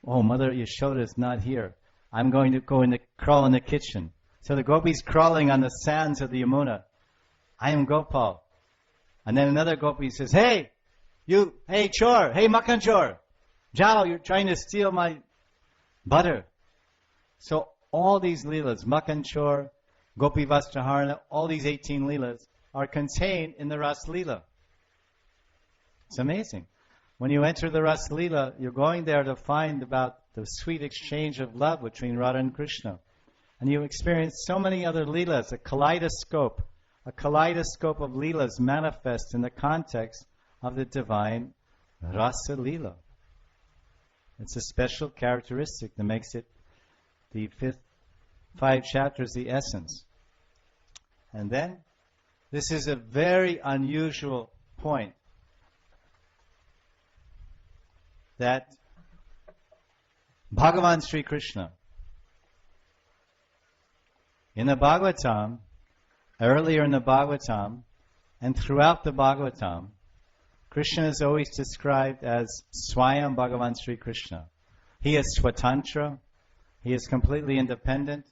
Oh, Mother Yashoda is not here. I'm going to go crawl in the kitchen. So the gopi's crawling on the sands of the Yamuna. I am Gopal. And then another gopi says, hey, you, hey chor, hey makan chor. Jao, you're trying to steal my butter. So all these lilas, makan chor, gopi vastraharana, all these 18 lilas are contained in the Ras Lila. It's amazing. When you enter the Ras Lila, you're going there to find about the sweet exchange of love between Radha and Krishna. And you experience so many other lilas, a kaleidoscope of lilas manifest in the context of the divine Rasa Lila. It's a special characteristic that makes it the 5 chapters, the essence. And then, this is a very unusual point, that Bhagavan Sri Krishna, in the Bhagavatam, earlier in the Bhagavatam, and throughout the Bhagavatam, Krishna is always described as Swayam Bhagavan Sri Krishna. He is Swatantra, he is completely independent,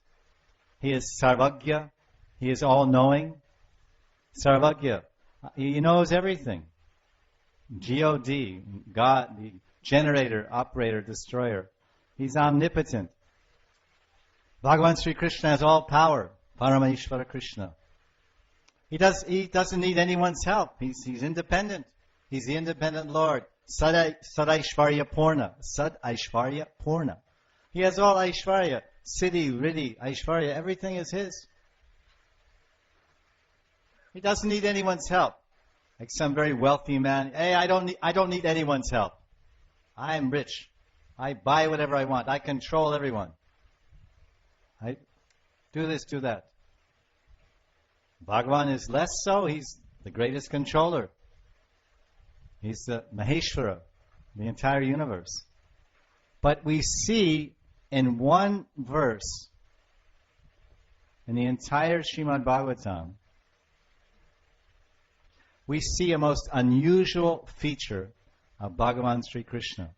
he is Sarvagya, he is all-knowing. Sarvagya, he knows everything. G-O-D, God, the generator, operator, destroyer. He's omnipotent. Bhagavan Sri Krishna has all power. Parameshvara Krishna. He doesn't need anyone's help. He's independent. He's the independent Lord. Sadaishvarya Purna. Sadaishvarya Purna. He has all Aishvarya. Siddhi, Riddhi, Aishvarya. Everything is his. He doesn't need anyone's help. Like some very wealthy man. Hey, I don't need anyone's help. I am rich. I buy whatever I want. I control everyone. I do this, do that. Bhagavan is less so. He's the greatest controller. He's the Maheshvara, the entire universe. But we see in one verse, in the entire Srimad Bhagavatam, we see a most unusual feature of Bhagavan Sri Krishna.